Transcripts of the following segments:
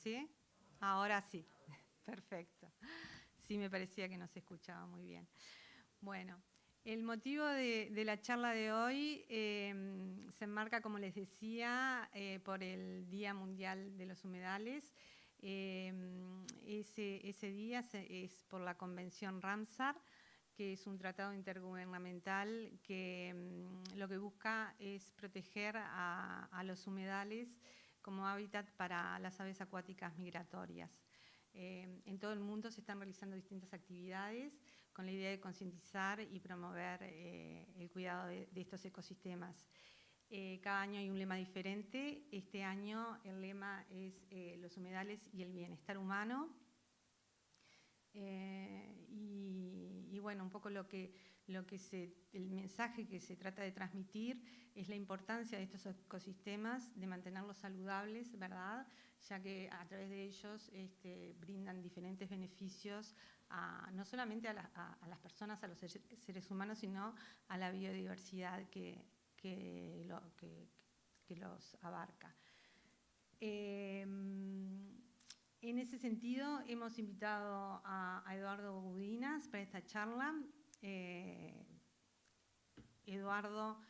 ¿Sí? Ahora sí. Perfecto. Sí, me parecía que no se escuchaba muy bien. Bueno, el motivo de la charla de hoy se enmarca, como les decía, por el Día Mundial de los Humedales. Ese día es por la Convención Ramsar, que es un tratado intergubernamental que lo que busca es proteger a los humedales como hábitat para las aves acuáticas migratorias. En todo el mundo se están realizando distintas actividades con la idea de concientizar y promover el cuidado de estos ecosistemas. Cada año hay un lema diferente. Este año el lema es los humedales y el bienestar humano. Y bueno, un poco el mensaje que se trata de transmitir es la importancia de estos ecosistemas, de mantenerlos saludables, ¿verdad? Ya que a través de ellos brindan diferentes beneficios no solamente a las personas, a los seres humanos, sino a la biodiversidad que los abarca. En ese sentido, hemos invitado a Eduardo Gudinas para esta charla. Eduardo,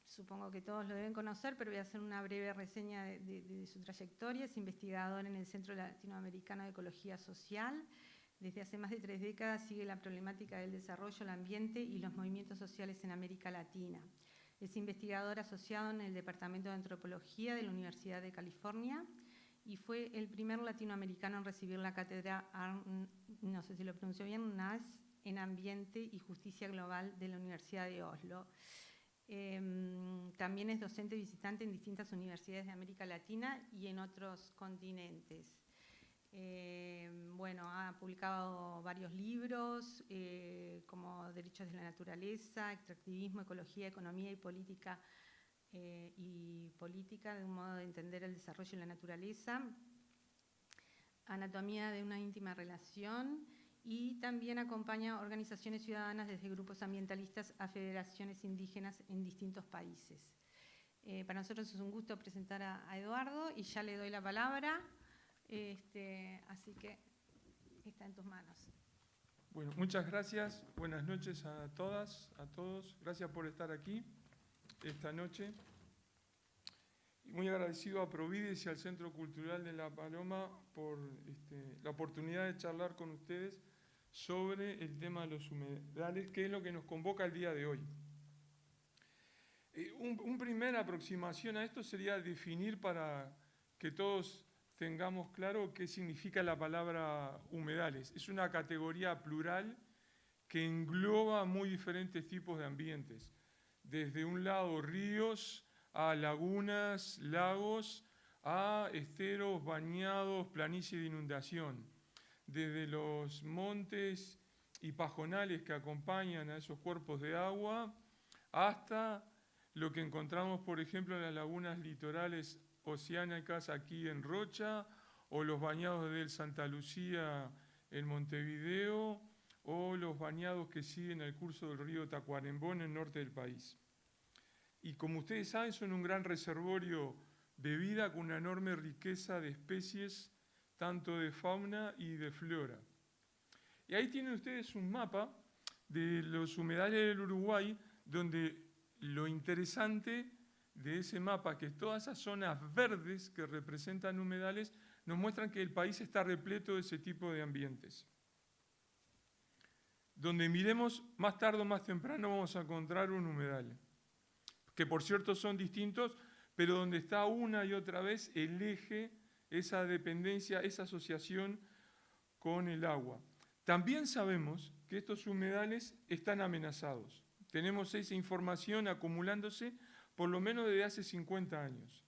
supongo que todos lo deben conocer, pero voy a hacer una breve reseña de su trayectoria. Es investigador en el Centro Latinoamericano de Ecología Social. Desde hace más de 3 décadas sigue la problemática del desarrollo, el ambiente y los movimientos sociales en América Latina. Es investigador asociado en el Departamento de Antropología de la Universidad de California y fue el primer latinoamericano en recibir la cátedra, no sé si lo pronuncio bien, NAS, en Ambiente y Justicia Global de la Universidad de Oslo. También es docente visitante en distintas universidades de América Latina y en otros continentes. Bueno, ha publicado varios libros como Derechos de la Naturaleza, Extractivismo, Ecología, Economía y Política de un modo de entender el desarrollo de la naturaleza, Anatomía de una íntima relación, y también acompaña organizaciones ciudadanas desde grupos ambientalistas a federaciones indígenas en distintos países. Para nosotros es un gusto presentar a Eduardo y ya le doy la palabra, así que está en tus manos. Bueno, muchas gracias. Buenas noches a todas, a todos. Gracias por estar aquí esta noche. Y muy agradecido a Provides y al Centro Cultural de La Paloma por la oportunidad de charlar con ustedes sobre el tema de los humedales, que es lo que nos convoca el día de hoy. Una primera aproximación a esto sería definir, para que todos tengamos claro qué significa la palabra humedales. Es una categoría plural que engloba muy diferentes tipos de ambientes. Desde un lado ríos, a lagunas, lagos, a esteros, bañados, planicie de inundación. Desde los montes y pajonales que acompañan a esos cuerpos de agua, hasta lo que encontramos, por ejemplo, en las lagunas litorales oceánicas aquí en Rocha, o los bañados del Santa Lucía en Montevideo, o los bañados que siguen el curso del río Tacuarembó en el norte del país. Y como ustedes saben, son un gran reservorio de vida con una enorme riqueza de especies, tanto de fauna y de flora. Y ahí tienen ustedes un mapa de los humedales del Uruguay, donde lo interesante de ese mapa, que todas esas zonas verdes que representan humedales, nos muestran que el país está repleto de ese tipo de ambientes. Donde miremos, más tarde o más temprano vamos a encontrar un humedal, que por cierto son distintos, pero donde está una y otra vez el eje, esa dependencia, esa asociación con el agua. También sabemos que estos humedales están amenazados. Tenemos esa información acumulándose por lo menos desde hace 50 años.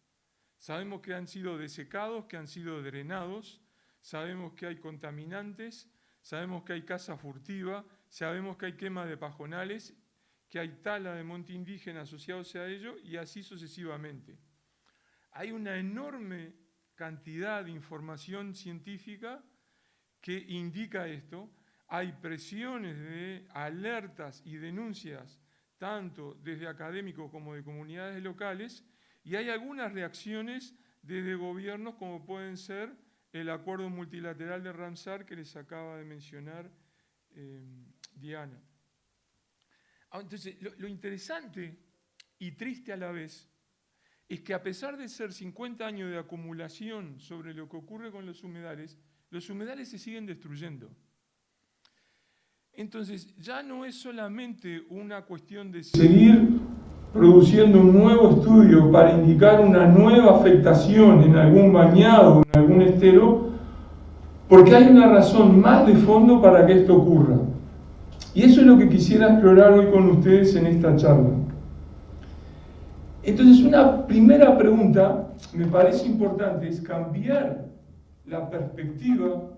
Sabemos que han sido desecados, que han sido drenados, sabemos que hay contaminantes, sabemos que hay caza furtiva, sabemos que hay quema de pajonales, que hay tala de monte indígena asociados a ello, y así sucesivamente. Hay una enorme cantidad de información científica que indica esto. Hay presiones de alertas y denuncias, tanto desde académicos como de comunidades locales, y hay algunas reacciones desde gobiernos, como pueden ser el acuerdo multilateral de Ramsar que les acaba de mencionar Diana. Entonces, lo interesante y triste a la vez es que a pesar de ser 50 años de acumulación sobre lo que ocurre con los humedales se siguen destruyendo. Entonces, ya no es solamente una cuestión de seguir produciendo un nuevo estudio para indicar una nueva afectación en algún bañado, en algún estero, porque hay una razón más de fondo para que esto ocurra. Y eso es lo que quisiera explorar hoy con ustedes en esta charla. Entonces, una primera pregunta, me parece importante, es cambiar la perspectiva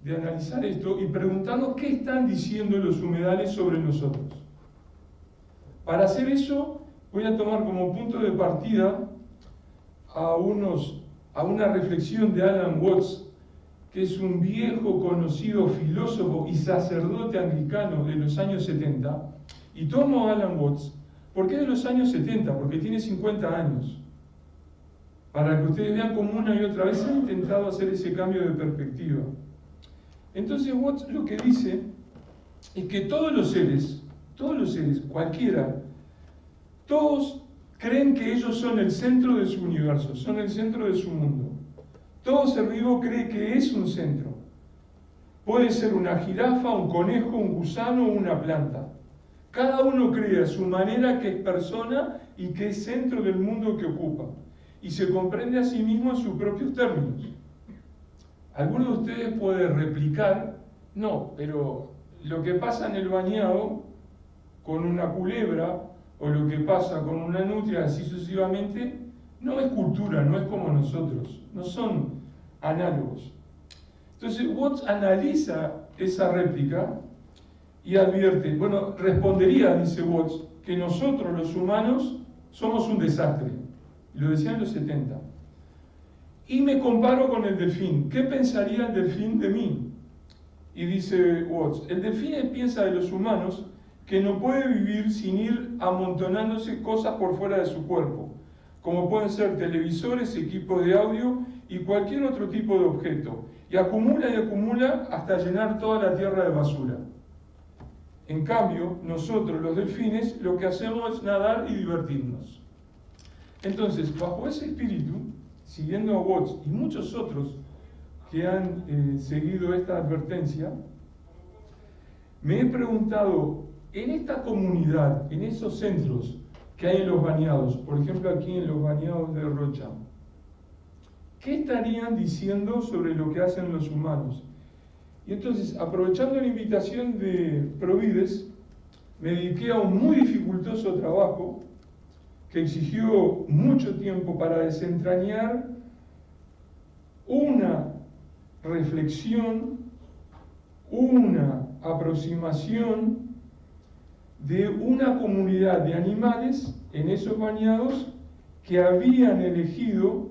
de analizar esto y preguntarnos qué están diciendo los humedales sobre nosotros. Para hacer eso, voy a tomar como punto de partida a una reflexión de Alan Watts, que es un viejo conocido filósofo y sacerdote anglicano de los años 70, y tomo a Alan Watts. ¿Por qué de los años 70? Porque tiene 50 años. Para que ustedes vean cómo una y otra vez han intentado hacer ese cambio de perspectiva. Entonces Watts lo que dice es que todos los seres, cualquiera, todos creen que ellos son el centro de su universo, son el centro de su mundo. Todo ser vivo cree que es un centro. Puede ser una jirafa, un conejo, un gusano o una planta. Cada uno cree a su manera que es persona y que es centro del mundo que ocupa. Y se comprende a sí mismo en sus propios términos. ¿Alguno de ustedes puede replicar? No, pero lo que pasa en el bañado con una culebra o lo que pasa con una nutria, así sucesivamente, no es cultura, no es como nosotros, no son análogos. Entonces Watts analiza esa réplica y advierte, bueno, respondería, dice Watts, que nosotros los humanos somos un desastre. Lo decía en los 70. Y me comparo con el delfín. ¿Qué pensaría el delfín de mí? Y dice Watts, el delfín piensa de los humanos que no puede vivir sin ir amontonándose cosas por fuera de su cuerpo, como pueden ser televisores, equipos de audio y cualquier otro tipo de objeto, y acumula hasta llenar toda la tierra de basura. En cambio, nosotros los delfines lo que hacemos es nadar y divertirnos. Entonces, bajo ese espíritu, siguiendo a Watts y muchos otros que han seguido esta advertencia, me he preguntado, en esta comunidad, en esos centros que hay en los bañados, por ejemplo aquí en los bañados de Rocha, ¿qué estarían diciendo sobre lo que hacen los humanos? Y entonces, aprovechando la invitación de Provides, me dediqué a un muy dificultoso trabajo que exigió mucho tiempo para desentrañar una reflexión, una aproximación de una comunidad de animales en esos bañados que habían elegido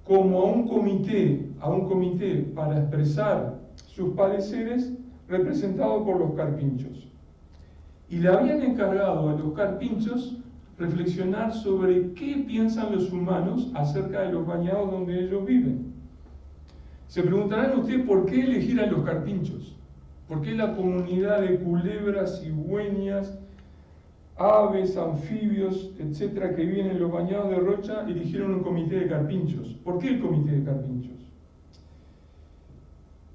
como a un comité para expresar sus pareceres representado por los carpinchos. Y le habían encargado a los carpinchos reflexionar sobre qué piensan los humanos acerca de los bañados donde ellos viven. Se preguntarán ustedes por qué elegir a los carpinchos, por qué la comunidad de culebras, cigüeñas, aves, anfibios, etcétera, que viven en los bañados de Rocha eligieron un comité de carpinchos. ¿Por qué el comité de carpinchos?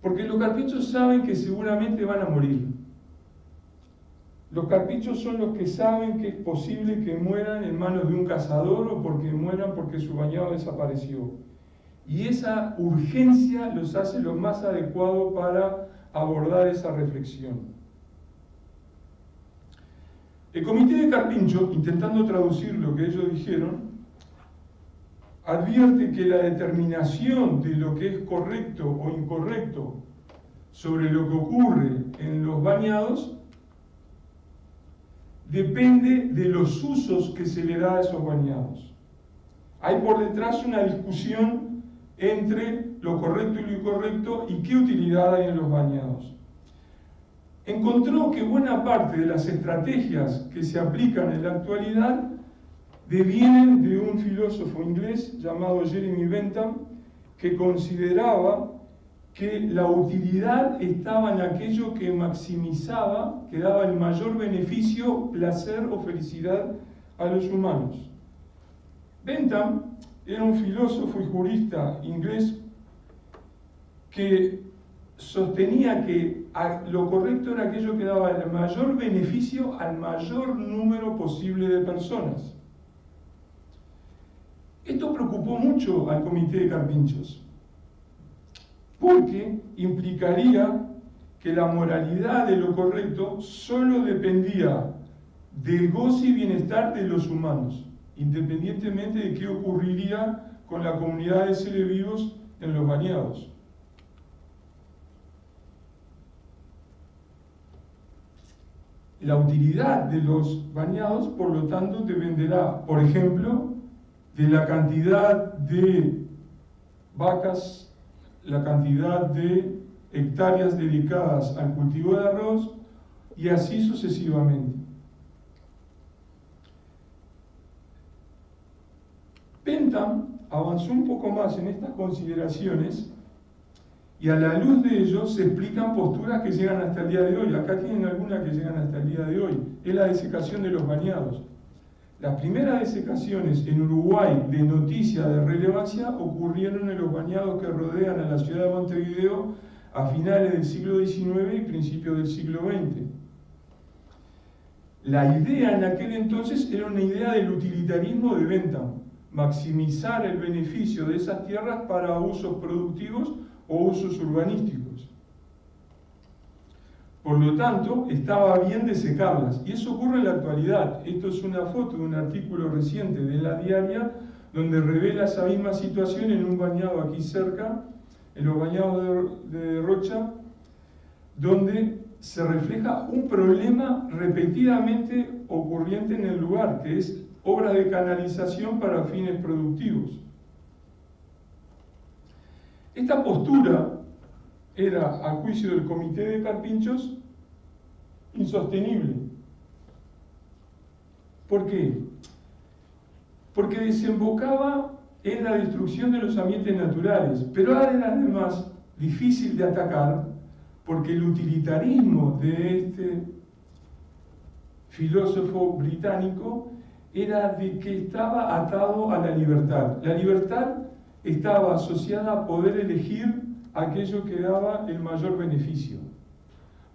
Porque los carpinchos saben que seguramente van a morir. Los carpinchos son los que saben que es posible que mueran en manos de un cazador o porque mueran porque su bañado desapareció. Y esa urgencia los hace lo más adecuado para abordar esa reflexión. El comité de carpinchos, intentando traducir lo que ellos dijeron, advierte que la determinación de lo que es correcto o incorrecto sobre lo que ocurre en los bañados depende de los usos que se le da a esos bañados. Hay por detrás una discusión entre lo correcto y lo incorrecto y qué utilidad hay en los bañados. Encontró que buena parte de las estrategias que se aplican en la actualidad devienen de un filósofo inglés llamado Jeremy Bentham, que consideraba que la utilidad estaba en aquello que maximizaba, que daba el mayor beneficio, placer o felicidad a los humanos. Bentham era un filósofo y jurista inglés que sostenía que lo correcto era aquello que daba el mayor beneficio al mayor número posible de personas. Esto preocupó mucho al Comité de Carpinchos, porque implicaría que la moralidad de lo correcto solo dependía del goce y bienestar de los humanos, independientemente de qué ocurriría con la comunidad de seres vivos en los bañados. La utilidad de los bañados, por lo tanto, dependerá, por ejemplo, de la cantidad de vacas, la cantidad de hectáreas dedicadas al cultivo de arroz y así sucesivamente. Bentham avanzó un poco más en estas consideraciones y a la luz de ello se explican posturas que llegan hasta el día de hoy. Acá tienen algunas que llegan hasta el día de hoy. Es la desecación de los bañados. Las primeras desecaciones en Uruguay de noticia de relevancia ocurrieron en los bañados que rodean a la ciudad de Montevideo a finales del siglo XIX y principios del siglo XX. La idea en aquel entonces era una idea del utilitarismo de Bentham, maximizar el beneficio de esas tierras para usos productivos o usos urbanísticos. Por lo tanto, estaba bien desecarlas, y eso ocurre en la actualidad. Esto es una foto de un artículo reciente de La Diaria, donde revela esa misma situación en un bañado aquí cerca, en los bañados de Rocha, donde se refleja un problema repetidamente ocurriente en el lugar, que es obras de canalización para fines productivos. Esta postura era, a juicio del Comité de Carpinchos, insostenible. ¿Por qué? Porque desembocaba en la destrucción de los ambientes naturales, pero era además difícil de atacar porque el utilitarismo de este filósofo británico era de que estaba atado a la libertad. La libertad estaba asociada a poder elegir aquello que daba el mayor beneficio.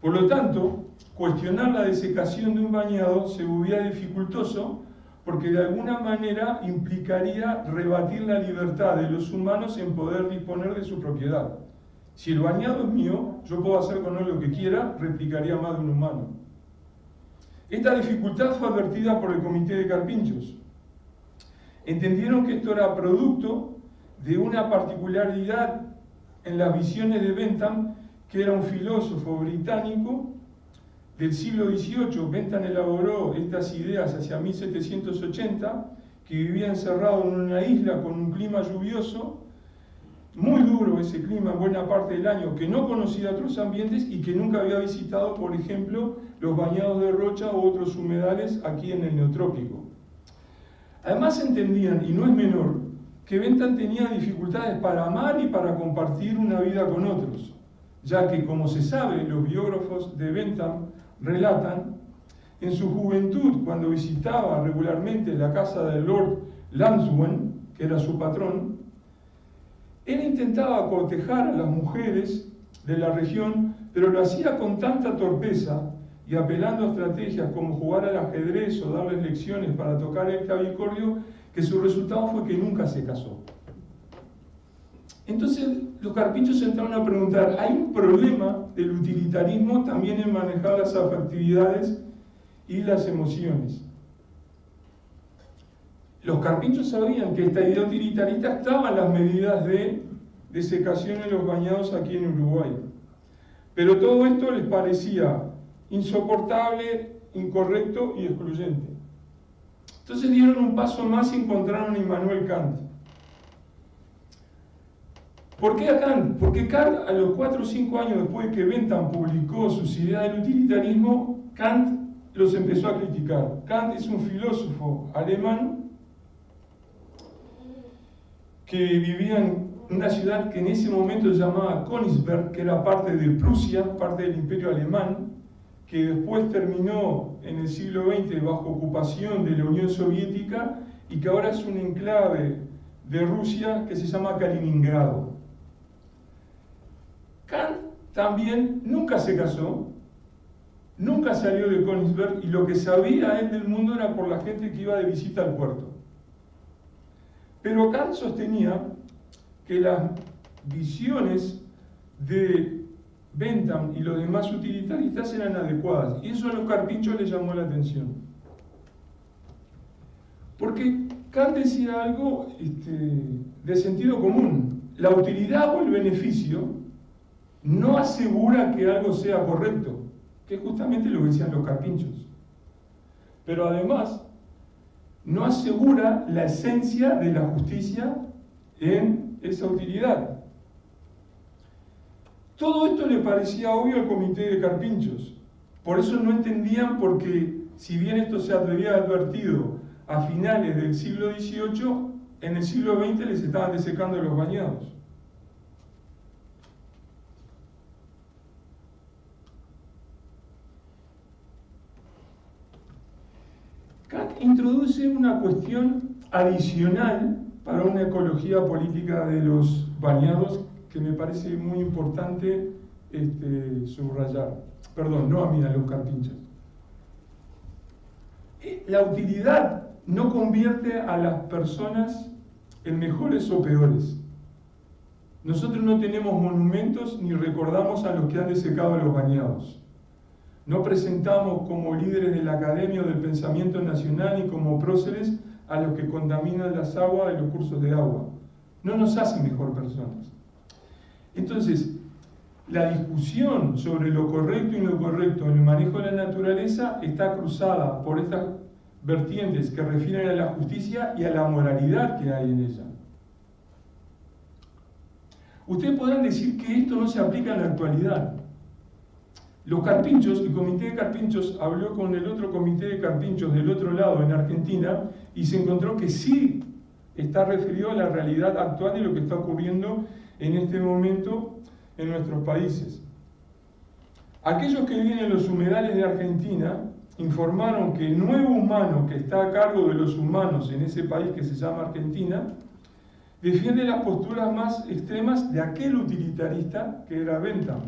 Por lo tanto, cuestionar la desecación de un bañado se volvía dificultoso porque de alguna manera implicaría rebatir la libertad de los humanos en poder disponer de su propiedad. Si el bañado es mío, yo puedo hacer con él lo que quiera, replicaría más de un humano. Esta dificultad fue advertida por el Comité de Carpinchos. Entendieron que esto era producto de una particularidad en las visiones de Bentham, que era un filósofo británico del siglo XVIII. Bentham elaboró estas ideas hacia 1780, que vivía encerrado en una isla con un clima lluvioso, muy duro ese clima en buena parte del año, que no conocía otros ambientes y que nunca había visitado, por ejemplo, los bañados de Rocha u otros humedales aquí en el Neotrópico. Además entendían, y no es menor, que Bentham tenía dificultades para amar y para compartir una vida con otros, ya que, como se sabe, los biógrafos de Bentham relatan, en su juventud, cuando visitaba regularmente la casa del Lord Lansdowne, que era su patrón, él intentaba cortejar a las mujeres de la región, pero lo hacía con tanta torpeza y apelando a estrategias como jugar al ajedrez o darles lecciones para tocar el clavicordio, que su resultado fue que nunca se casó. Entonces los carpinchos se entraron a preguntar, ¿hay un problema del utilitarismo también en manejar las afectividades y las emociones? Los carpinchos sabían que esta idea utilitarista estaba en las medidas de desecación en los bañados aquí en Uruguay. Pero todo esto les parecía insoportable, incorrecto y excluyente. Entonces dieron un paso más y encontraron a Immanuel Kant. ¿Por qué a Kant? Porque Kant, a los 4 o 5 años después de que Bentham publicó sus ideas del utilitarismo, Kant los empezó a criticar. Kant es un filósofo alemán que vivía en una ciudad que en ese momento se llamaba Königsberg, que era parte de Prusia, parte del Imperio Alemán, que después terminó en el siglo XX bajo ocupación de la Unión Soviética y que ahora es un enclave de Rusia que se llama Kaliningrado. Kant también nunca se casó, nunca salió de Königsberg y lo que sabía él del mundo era por la gente que iba de visita al puerto. Pero Kant sostenía que las visiones de Bentham y los demás utilitaristas eran adecuadas, y eso a los carpinchos les llamó la atención. Porque Kant decía algo de sentido común: la utilidad o el beneficio no asegura que algo sea correcto, que es justamente lo que decían los carpinchos. Pero además, no asegura la esencia de la justicia en esa utilidad. Todo esto le parecía obvio al comité de carpinchos. Por eso no entendían por qué, si bien esto se había advertido a finales del siglo XVIII, en el siglo XX les estaban desecando los bañados. Kant introduce una cuestión adicional para una ecología política de los bañados que me parece muy importante subrayar. Perdón, no a mí, a los carpinchos. La utilidad no convierte a las personas en mejores o peores. Nosotros no tenemos monumentos ni recordamos a los que han desecado a los bañados. No presentamos como líderes de la academia o del pensamiento nacional ni como próceres a los que contaminan las aguas de los cursos de agua. No nos hacen mejor personas. Entonces, la discusión sobre lo correcto y lo incorrecto en el manejo de la naturaleza está cruzada por estas vertientes que refieren a la justicia y a la moralidad que hay en ella. Ustedes podrán decir que esto no se aplica en la actualidad. Los carpinchos, el comité de carpinchos habló con el otro comité de carpinchos del otro lado, en Argentina, y se encontró que sí está referido a la realidad actual de lo que está ocurriendo en este momento en nuestros países. Aquellos que viven en los humedales de Argentina informaron que el nuevo humano que está a cargo de los humanos en ese país que se llama Argentina defiende las posturas más extremas de aquel utilitarista que era Bentham.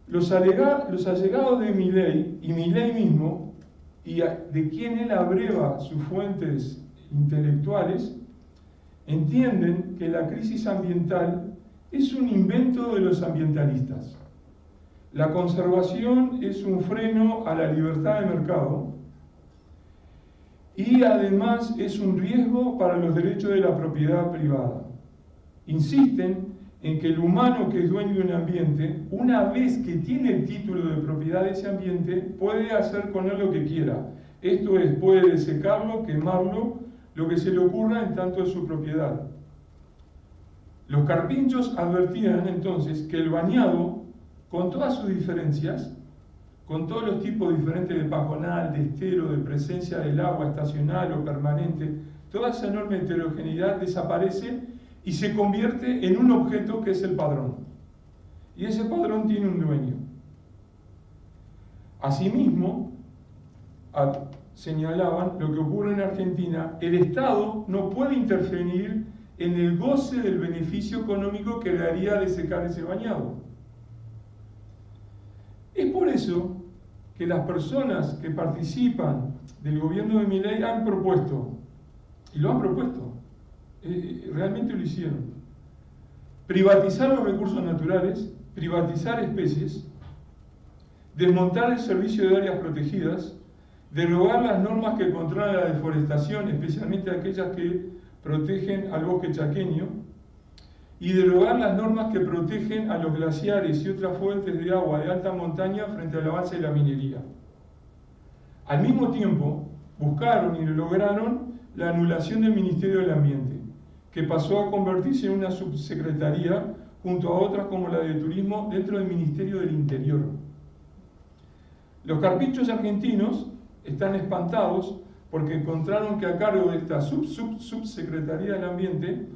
Los allegados de Milei y Milei mismo, y de quien él abreva sus fuentes intelectuales, entienden que la crisis ambiental es un invento de los ambientalistas. La conservación es un freno a la libertad de mercado y además es un riesgo para los derechos de la propiedad privada. Insisten en que el humano que es dueño de un ambiente, una vez que tiene el título de propiedad de ese ambiente, puede hacer con él lo que quiera. Esto es, puede desecarlo, quemarlo, lo que se le ocurra en tanto es su propiedad. Los carpinchos advertían entonces que el bañado, con todas sus diferencias, con todos los tipos diferentes de pajonal, de estero, de presencia del agua estacional o permanente, toda esa enorme heterogeneidad desaparece y se convierte en un objeto que es el padrón. Y ese padrón tiene un dueño. Asimismo, señalaban lo que ocurre en Argentina: el Estado no puede intervenir en el goce del beneficio económico que le haría desecar ese bañado. Es por eso que las personas que participan del gobierno de Milei han propuesto, y lo han propuesto, realmente lo hicieron, privatizar los recursos naturales, privatizar especies, desmontar el servicio de áreas protegidas, derogar las normas que controlan la deforestación, especialmente aquellas que protegen al bosque chaqueño, y derogar las normas que protegen a los glaciares y otras fuentes de agua de alta montaña frente al avance de la minería. Al mismo tiempo, buscaron y lograron la anulación del Ministerio del Ambiente, que pasó a convertirse en una subsecretaría junto a otras como la de Turismo dentro del Ministerio del Interior. Los carpinchos argentinos están espantados porque encontraron que a cargo de esta subsecretaría del Ambiente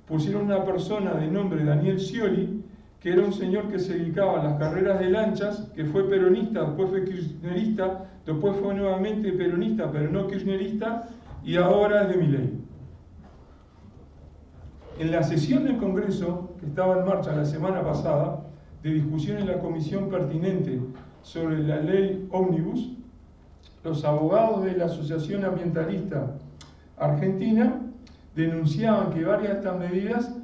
pusieron una persona de nombre Daniel Scioli, que era un señor que se dedicaba a las carreras de lanchas, que fue peronista, después fue kirchnerista, después fue nuevamente peronista, pero no kirchnerista, y ahora es de Milei. En la sesión del Congreso, que estaba en marcha la semana pasada, de discusión en la comisión pertinente sobre la ley Ómnibus, los abogados de la Asociación Ambientalista Argentina denunciaban que varias de estas medidas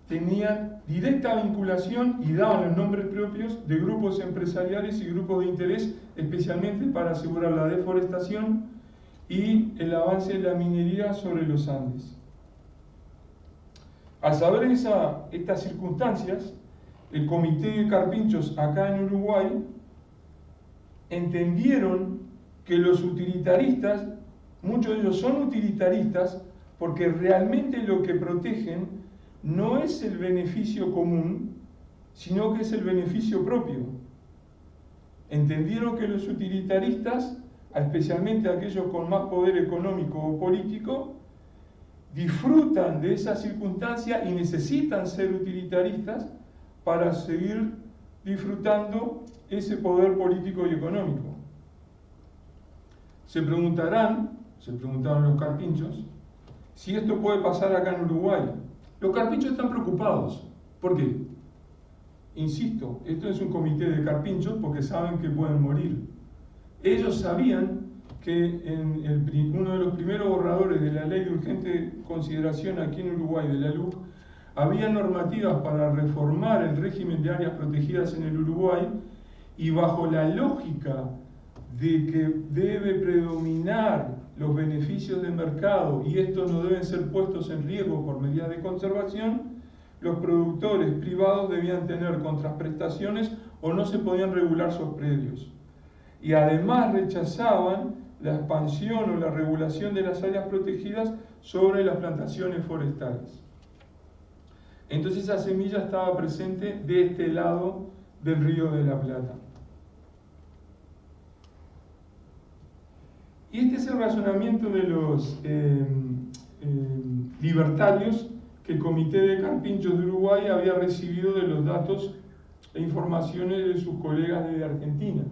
tenían directa vinculación y daban los nombres propios de grupos empresariales y grupos de interés, especialmente para asegurar la deforestación y el avance de la minería sobre los Andes. Al saber estas circunstancias, el Comité de Carpinchos acá en Uruguay entendieron que los utilitaristas, muchos de ellos son utilitaristas porque realmente lo que protegen no es el beneficio común, sino que es el beneficio propio. Entendieron que los utilitaristas, especialmente aquellos con más poder económico o político, disfrutan de esa circunstancia y necesitan ser utilitaristas para seguir disfrutando ese poder político y económico. Se preguntaron los carpinchos, si esto puede pasar acá en Uruguay. Los carpinchos están preocupados. ¿Por qué? Insisto, esto es un comité de carpinchos porque saben que pueden morir. Ellos sabían que en uno de los primeros borradores de la Ley de Urgente Consideración aquí en Uruguay, de la LUC, había normativas para reformar el régimen de áreas protegidas en el Uruguay, y bajo la lógica de que debe predominar los beneficios de mercado y estos no deben ser puestos en riesgo por medidas de conservación, los productores privados debían tener contraprestaciones o no se podían regular sus predios. Y además rechazaban la expansión o la regulación de las áreas protegidas sobre las plantaciones forestales. Entonces esa semilla estaba presente de este lado del Río de la Plata. Y este es el razonamiento de los libertarios que el Comité de Carpinchos de Uruguay había recibido de los datos e informaciones de sus colegas de Argentina.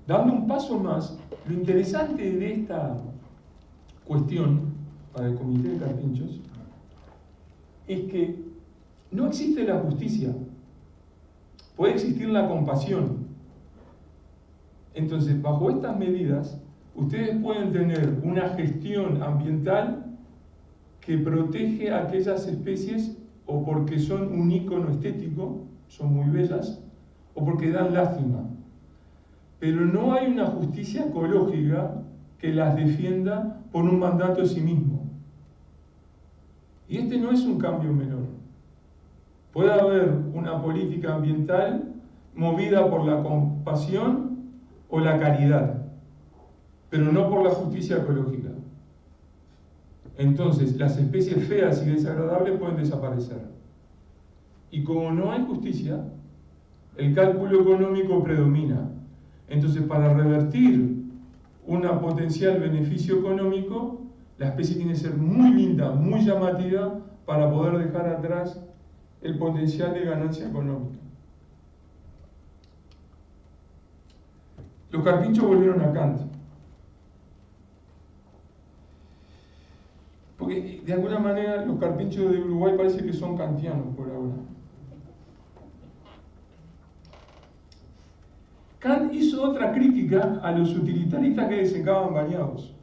Dando un paso más, lo interesante de esta cuestión para el Comité de Carpinchos es que no existe la justicia, puede existir la compasión. Entonces, bajo estas medidas, ustedes pueden tener una gestión ambiental que protege a aquellas especies o porque son un ícono estético, son muy bellas, o porque dan lástima. Pero no hay una justicia ecológica que las defienda por un mandato de sí mismo. Y este no es un cambio menor. Puede haber una política ambiental movida por la compasión o la caridad, pero no por la justicia ecológica. Entonces, las especies feas y desagradables pueden desaparecer. Y como no hay justicia, el cálculo económico predomina. Entonces, para revertir un potencial beneficio económico, la especie tiene que ser muy linda, muy llamativa, para poder dejar atrás el potencial de ganancia económica. Los carpinchos volvieron a Kant. Porque de alguna manera los carpinchos de Uruguay parece que son kantianos por ahora. Kant hizo otra crítica a los utilitaristas que desecaban bañados.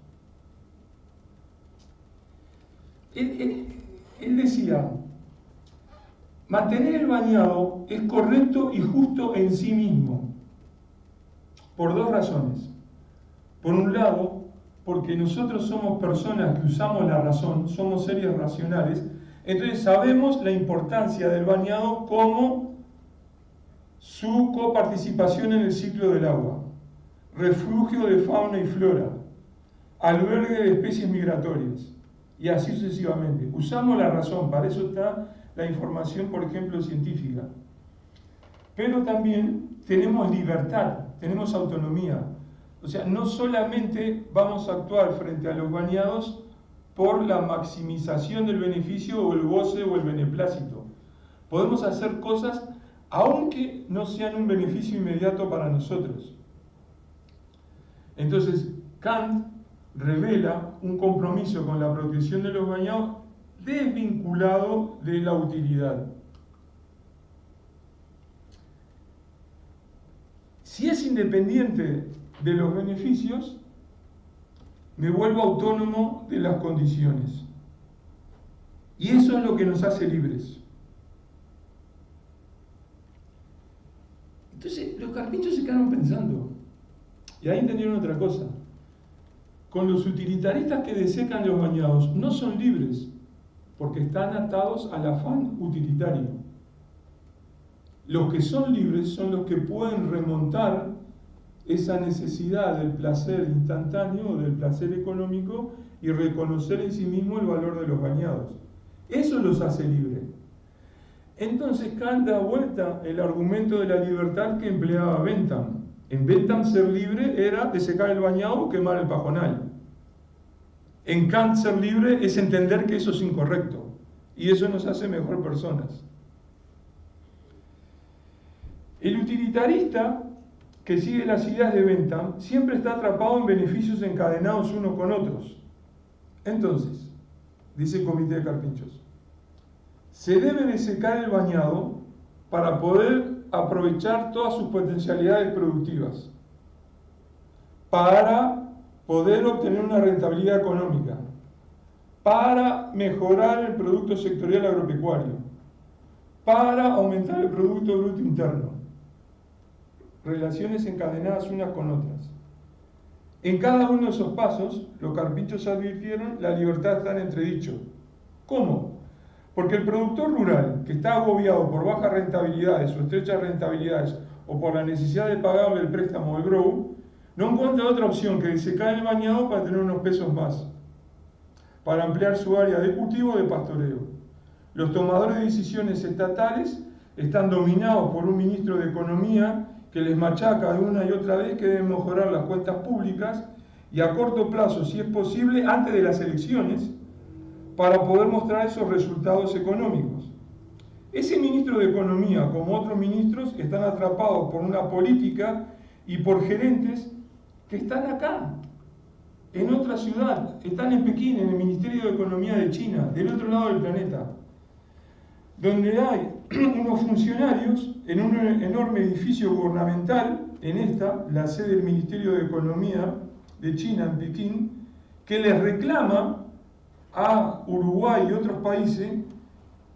Él decía, mantener el bañado es correcto y justo en sí mismo, por dos razones. Por un lado, porque nosotros somos personas que usamos la razón, somos seres racionales, entonces sabemos la importancia del bañado como su coparticipación en el ciclo del agua, refugio de fauna y flora, albergue de especies migratorias, y así sucesivamente. Usamos la razón, para eso está la información, por ejemplo, científica. Pero también tenemos libertad, tenemos autonomía. O sea, no solamente vamos a actuar frente a los bañados por la maximización del beneficio o el goce o el beneplácito. Podemos hacer cosas aunque no sean un beneficio inmediato para nosotros. Entonces, Kant revela un compromiso con la protección de los bañados desvinculado de la utilidad. Si es independiente de los beneficios, me vuelvo autónomo de las condiciones. Y eso es lo que nos hace libres. Entonces, los carpinchos se quedaron pensando. Y ahí entendieron otra cosa. Con los utilitaristas que desecan los bañados, no son libres, porque están atados al afán utilitario. Los que son libres son los que pueden remontar esa necesidad del placer instantáneo, del placer económico, y reconocer en sí mismo el valor de los bañados. Eso los hace libres. Entonces Kant da vuelta el argumento de la libertad que empleaba Bentham. En Bentham ser libre era desecar el bañado o quemar el pajonal. En Kant ser libre es entender que eso es incorrecto, y eso nos hace mejor personas. El utilitarista que sigue las ideas de Bentham siempre está atrapado en beneficios encadenados unos con otros. Entonces, dice el Comité de Carpinchos, se debe desecar el bañado para poder aprovechar todas sus potencialidades productivas, para poder obtener una rentabilidad económica, para mejorar el producto sectorial agropecuario, para aumentar el Producto Bruto Interno. Relaciones encadenadas unas con otras. En cada uno de esos pasos, los carpinchos advirtieron, la libertad está en entredicho. ¿Cómo? Porque el productor rural, que está agobiado por bajas rentabilidades o estrechas rentabilidades, o por la necesidad de pagarle el préstamo al GROW, no encuentra otra opción que desecar el bañado para tener unos pesos más, para ampliar su área de cultivo o de pastoreo. Los tomadores de decisiones estatales están dominados por un ministro de Economía que les machaca de una y otra vez que deben mejorar las cuentas públicas y a corto plazo, si es posible, antes de las elecciones, para poder mostrar esos resultados económicos. Ese ministro de Economía, como otros ministros, están atrapados por una política y por gerentes que están acá, en otra ciudad, están en Pekín, en el Ministerio de Economía de China, del otro lado del planeta, donde hay unos funcionarios en un enorme edificio gubernamental, la sede del Ministerio de Economía de China en Pekín, que les reclama a Uruguay y otros países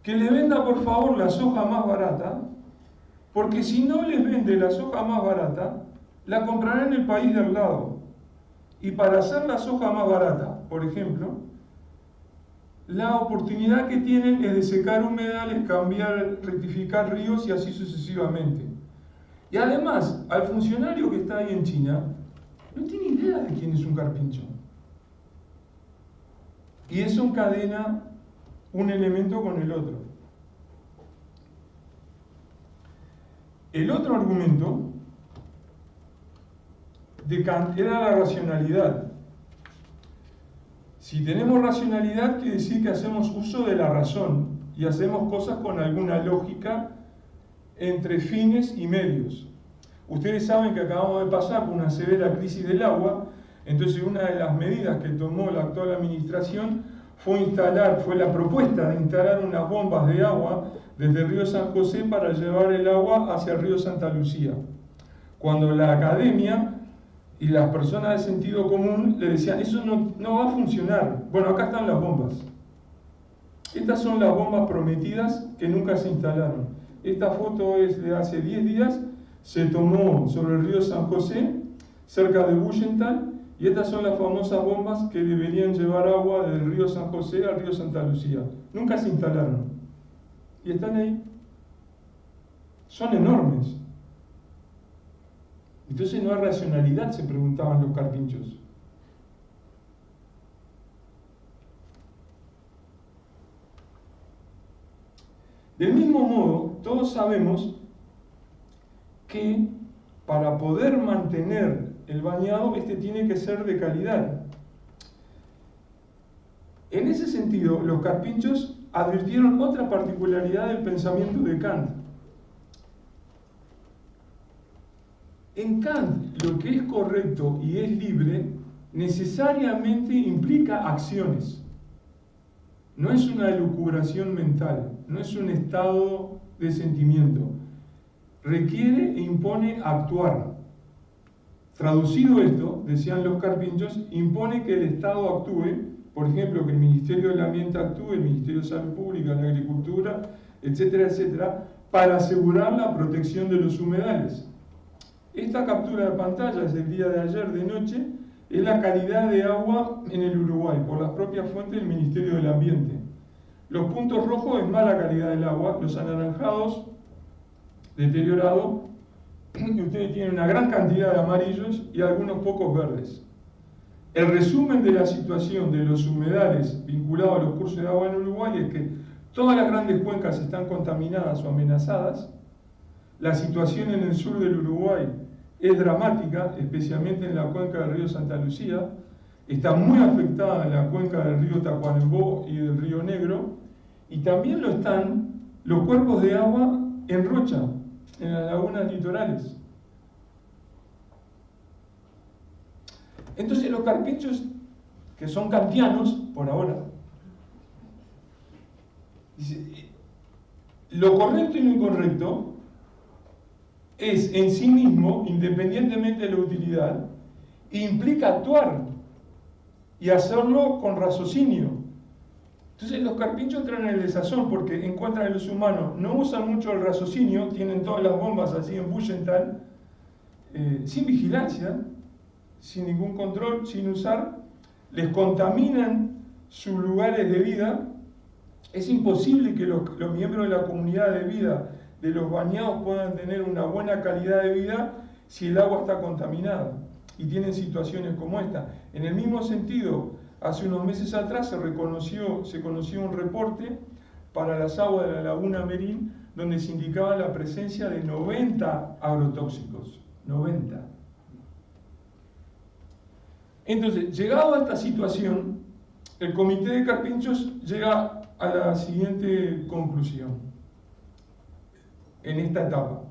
que le venda por favor la soja más barata, porque si no les vende la soja más barata, la comprará en el país de al lado. Y para hacer la soja más barata, por ejemplo, la oportunidad que tienen es de secar humedales, cambiar, rectificar ríos y así sucesivamente. Y además, al funcionario que está ahí en China, no tiene idea de quién es un carpincho. Y eso encadena un elemento con el otro. El otro argumento de Kant era la racionalidad. Si tenemos racionalidad, quiere decir que hacemos uso de la razón y hacemos cosas con alguna lógica entre fines y medios. Ustedes saben que acabamos de pasar por una severa crisis del agua, entonces una de las medidas que tomó la actual administración fue la propuesta de instalar unas bombas de agua desde el río San José para llevar el agua hacia el río Santa Lucía. Cuando la academia y las personas de sentido común le decían, eso no va a funcionar. Bueno, acá están las bombas. Estas son las bombas prometidas que nunca se instalaron. Esta foto es de hace 10 días, se tomó sobre el río San José, cerca de Bullenthal, y estas son las famosas bombas que deberían llevar agua del río San José al río Santa Lucía. Nunca se instalaron. Y están ahí. Son enormes. Entonces no hay racionalidad, se preguntaban los carpinchos. Del mismo modo, todos sabemos que para poder mantener el bañado, este tiene que ser de calidad. En ese sentido, los carpinchos advirtieron otra particularidad del pensamiento de Kant. En Kant, lo que es correcto y es libre necesariamente implica acciones. No es una elucubración mental, no es un estado de sentimiento. Requiere e impone actuar. Traducido esto, decían los carpinchos, impone que el Estado actúe, por ejemplo, que el Ministerio del Ambiente actúe, el Ministerio de Salud Pública, la Agricultura, etcétera, etcétera, para asegurar la protección de los humedales. Esta captura de pantalla es del día de ayer de noche, es la calidad de agua en el Uruguay, por las propias fuentes del Ministerio del Ambiente. Los puntos rojos es mala calidad del agua, los anaranjados, deteriorado, y ustedes tienen una gran cantidad de amarillos y algunos pocos verdes. El resumen de la situación de los humedales vinculados a los cursos de agua en Uruguay es que todas las grandes cuencas están contaminadas o amenazadas. La situación en el sur del Uruguay es dramática, especialmente en la cuenca del río Santa Lucía. Está muy afectada la cuenca del río Tacuarembó y del río Negro. Y también lo están los cuerpos de agua en Rocha, en las lagunas litorales. Entonces los carpinchos, que son kantianos por ahora, dice, lo correcto y lo incorrecto es en sí mismo, independientemente de la utilidad, implica actuar y hacerlo con raciocinio. Entonces los carpinchos entran en el desazón porque encuentran en los humanos, no usan mucho el raciocinio, tienen todas las bombas así en Bullenthal, sin vigilancia, sin ningún control, sin usar, les contaminan sus lugares de vida. Es imposible que los miembros de la comunidad de vida de los bañados puedan tener una buena calidad de vida si el agua está contaminada y tienen situaciones como esta. En el mismo sentido, hace unos meses atrás se conoció un reporte para las aguas de la laguna Merín donde se indicaba la presencia de 90 agrotóxicos. 90. Entonces, llegado a esta situación, el Comité de Carpinchos llega a la siguiente conclusión en esta etapa,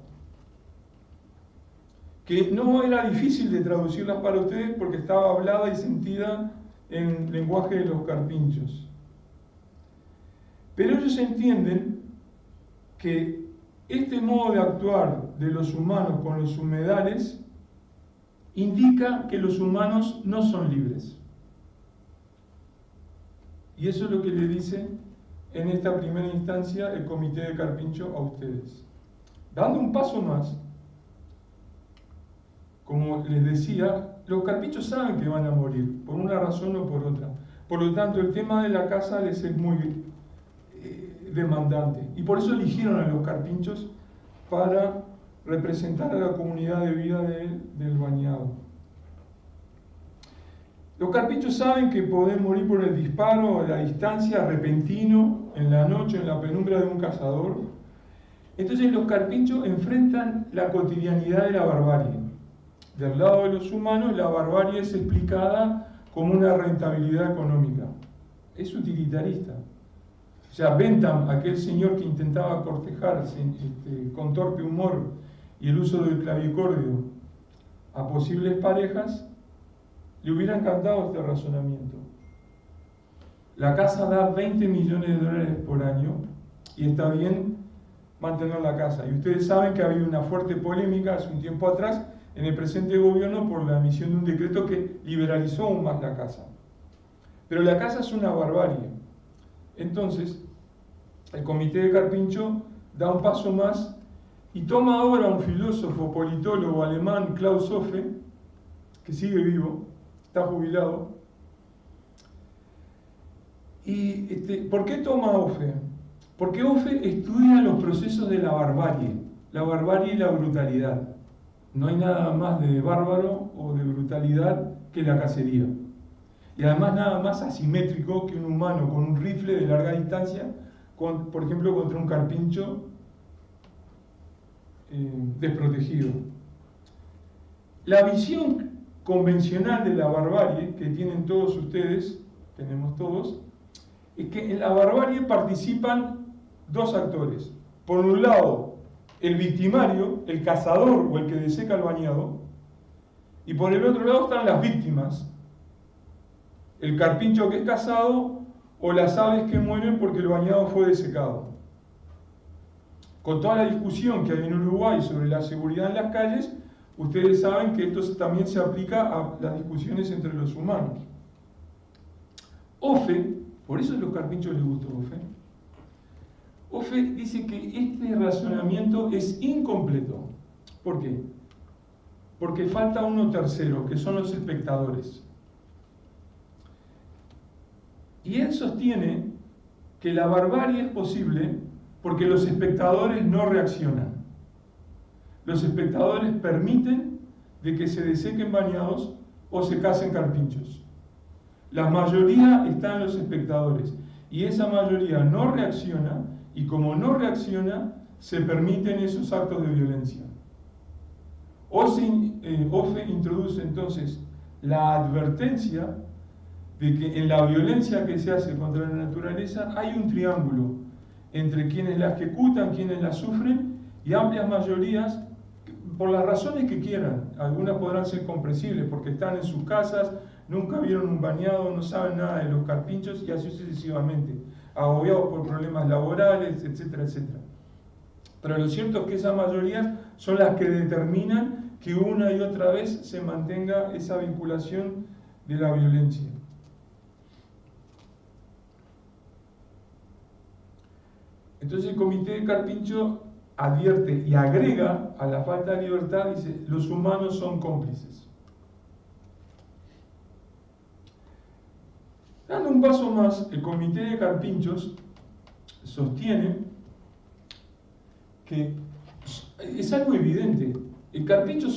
que no era difícil de traducirlas para ustedes porque estaba hablada y sentida en lenguaje de los carpinchos. Pero ellos entienden que este modo de actuar de los humanos con los humedales indica que los humanos no son libres. Y eso es lo que le dice en esta primera instancia el Comité de Carpincho a ustedes. Dando un paso más, como les decía, los carpinchos saben que van a morir, por una razón o por otra. Por lo tanto, el tema de la casa les es muy demandante. Y por eso eligieron a los carpinchos para representar a la comunidad de vida del bañado. Los carpinchos saben que pueden morir por el disparo a la distancia, repentino, en la noche, en la penumbra de un cazador. Entonces los carpinchos enfrentan la cotidianidad de la barbarie. Del lado de los humanos, la barbarie es explicada como una rentabilidad económica. Es utilitarista. O sea, Bentham, aquel señor que intentaba cortejar con torpe humor y el uso del clavicordio a posibles parejas, le hubiera encantado este razonamiento. La casa da 20 millones de dólares por año y está bien mantener la casa. Y ustedes saben que ha habido una fuerte polémica hace un tiempo atrás en el presente gobierno por la emisión de un decreto que liberalizó aún más la casa. Pero la casa es una barbarie. Entonces, el Comité de Carpincho da un paso más y toma ahora a un filósofo politólogo alemán, Klaus Hofe, que sigue vivo, está jubilado. ¿Y por qué toma Hofe? Porque Hofe estudia los procesos de la barbarie y la brutalidad. No hay nada más de bárbaro o de brutalidad que la cacería. Y además nada más asimétrico que un humano con un rifle de larga distancia, por ejemplo, contra un carpincho desprotegido. La visión convencional de la barbarie que tienen todos ustedes, tenemos todos, es que en la barbarie participan dos actores. Por un lado, el victimario, el cazador o el que deseca el bañado, y por el otro lado están las víctimas, el carpincho que es cazado o las aves que mueren porque el bañado fue desecado. Con toda la discusión que hay en Uruguay sobre la seguridad en las calles, ustedes saben que esto también se aplica a las discusiones entre los humanos. Ofe, por eso a los carpinchos les gustó Ofe. Ofe dice que este razonamiento es incompleto. ¿Por qué? Porque falta uno tercero, que son los espectadores. Y él sostiene que la barbarie es posible porque los espectadores no reaccionan. Los espectadores permiten de que se desequen bañados o se casen carpinchos. La mayoría está en los espectadores y esa mayoría no reacciona, y como no reacciona, se permiten esos actos de violencia. Ofe introduce entonces la advertencia de que en la violencia que se hace contra la naturaleza hay un triángulo entre quienes la ejecutan, quienes la sufren, y amplias mayorías, por las razones que quieran. Algunas podrán ser comprensibles porque están en sus casas, nunca vieron un bañado, no saben nada de los carpinchos y así sucesivamente, agobiados por problemas laborales, etcétera, etcétera. Pero lo cierto es que esas mayorías son las que determinan que una y otra vez se mantenga esa vinculación de la violencia. Entonces el Comité de Carpincho advierte y agrega a la falta de libertad, dice, los humanos son cómplices. Dando un paso más, el Comité de Carpinchos sostiene que es algo evidente. El carpincho,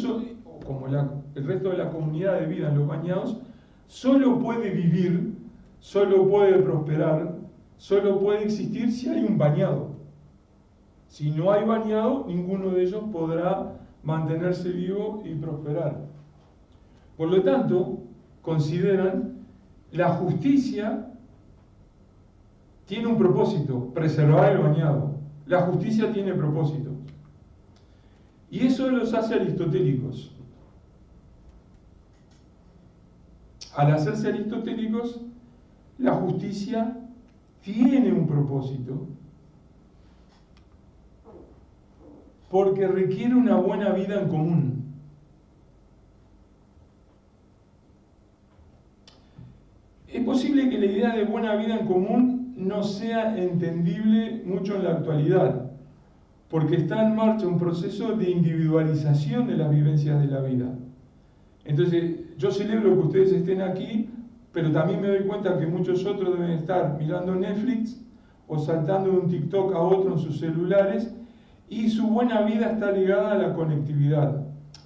como el resto de la comunidad de vida en los bañados, solo puede vivir, solo puede prosperar, solo puede existir si hay un bañado. Si no hay bañado, ninguno de ellos podrá mantenerse vivo y prosperar. Por lo tanto, consideran la justicia tiene un propósito, preservar el bañado. La justicia tiene propósito. Y eso los hace aristotélicos. Al hacerse aristotélicos, la justicia tiene un propósito porque requiere una buena vida en común. Es posible que la idea de buena vida en común no sea entendible mucho en la actualidad, porque está en marcha un proceso de individualización de las vivencias de la vida. Entonces, yo celebro que ustedes estén aquí, pero también me doy cuenta que muchos otros deben estar mirando Netflix o saltando de un TikTok a otro en sus celulares, y su buena vida está ligada a la conectividad.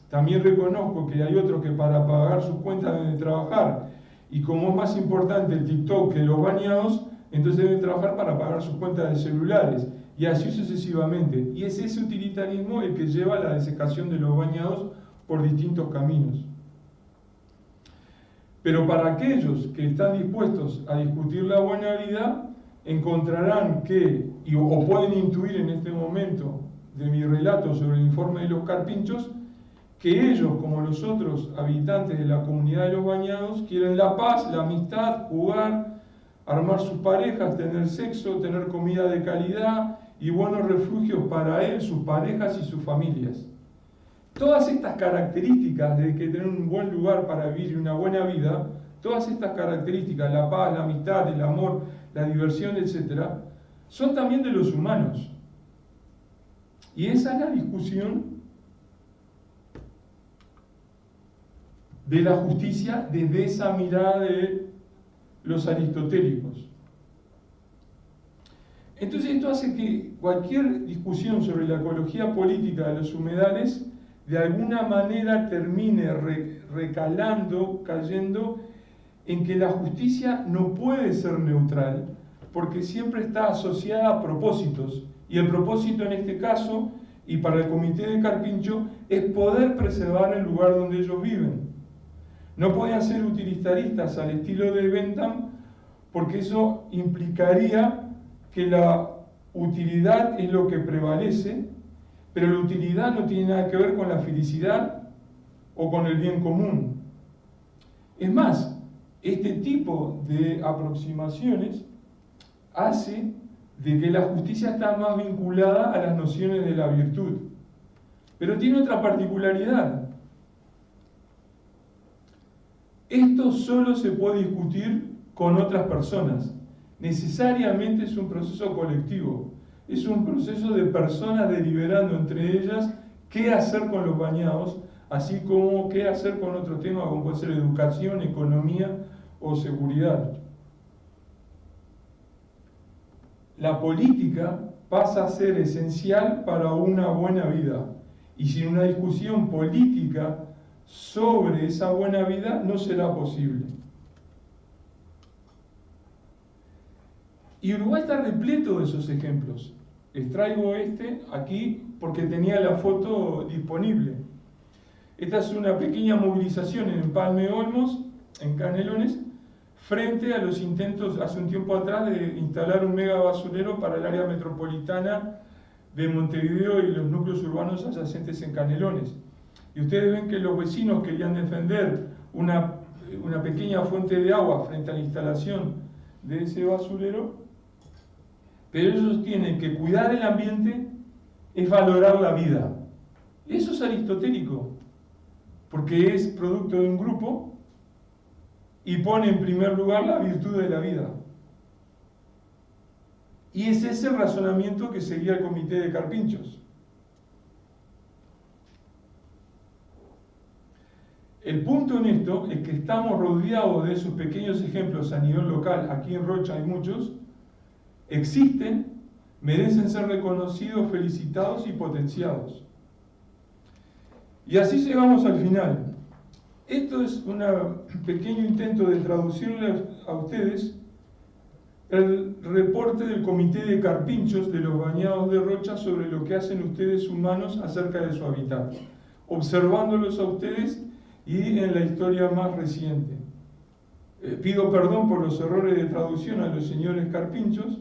También reconozco que hay otros que para pagar sus cuentas deben trabajar, y como es más importante el TikTok que los bañados, entonces deben trabajar para pagar sus cuentas de celulares, y así sucesivamente. Y es ese utilitarismo el que lleva a la desecación de los bañados por distintos caminos. Pero para aquellos que están dispuestos a discutir la buena vida, encontrarán que, o pueden intuir en este momento de mi relato sobre el informe de los carpinchos, que ellos, como los otros habitantes de la comunidad de los bañados, quieren la paz, la amistad, jugar, armar sus parejas, tener sexo, tener comida de calidad y buenos refugios para él, sus parejas y sus familias. Todas estas características de que tener un buen lugar para vivir y una buena vida, todas estas características, la paz, la amistad, el amor, la diversión, etc., son también de los humanos. Y esa es la discusión de la justicia desde esa mirada de los aristotélicos. Entonces esto hace que cualquier discusión sobre la ecología política de los humedales de alguna manera termine recalando, cayendo en que la justicia no puede ser neutral porque siempre está asociada a propósitos, y el propósito en este caso, y para el Comité de Carpincho, es poder preservar el lugar donde ellos viven. No podían ser utilitaristas al estilo de Bentham porque eso implicaría que la utilidad es lo que prevalece, pero la utilidad no tiene nada que ver con la felicidad o con el bien común. Es más, este tipo de aproximaciones hace de que la justicia está más vinculada a las nociones de la virtud. Pero tiene otra particularidad. Esto solo se puede discutir con otras personas. Necesariamente es un proceso colectivo. Es un proceso de personas deliberando entre ellas qué hacer con los bañados, así como qué hacer con otro tema como puede ser educación, economía o seguridad. La política pasa a ser esencial para una buena vida, y sin una discusión política sobre esa buena vida no será posible. Y Uruguay está repleto de esos ejemplos. Les traigo este aquí porque tenía la foto disponible. Esta es una pequeña movilización en Empalme Olmos, en Canelones, frente a los intentos hace un tiempo atrás de instalar un mega basurero para el área metropolitana de Montevideo y los núcleos urbanos adyacentes en Canelones. Y ustedes ven que los vecinos querían defender una pequeña fuente de agua frente a la instalación de ese basurero, pero ellos tienen que cuidar el ambiente, es valorar la vida. Eso es aristotélico, porque es producto de un grupo y pone en primer lugar la virtud de la vida. Y es ese el razonamiento que seguía el Comité de Carpinchos. El punto en esto es que estamos rodeados de esos pequeños ejemplos a nivel local. Aquí en Rocha hay muchos. Existen, merecen ser reconocidos, felicitados y potenciados. Y así llegamos al final. Esto es un pequeño intento de traducirles a ustedes el reporte del Comité de Carpinchos de los Bañados de Rocha sobre lo que hacen ustedes humanos acerca de su hábitat, observándolos a ustedes y en la historia más reciente. Pido perdón por los errores de traducción a los señores Carpinchos,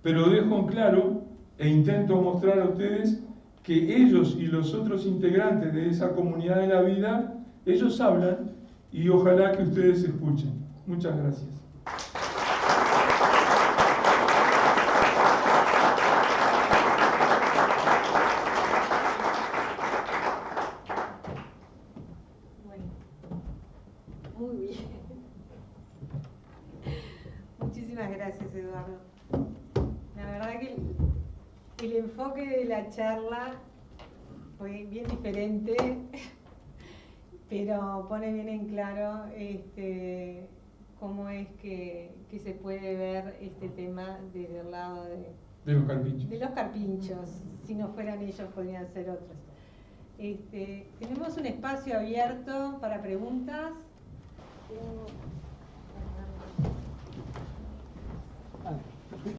pero dejo en claro e intento mostrar a ustedes que ellos y los otros integrantes de esa comunidad de la vida, ellos hablan y ojalá que ustedes escuchen. Muchas gracias. Bueno, muy bien. Muchísimas gracias, Eduardo. La verdad que el enfoque de la charla fue bien diferente, pero pone bien en claro cómo es que se puede ver este tema desde el lado de los carpinchos. De los carpinchos. Si no fueran ellos, podrían ser otros. Tenemos un espacio abierto para preguntas.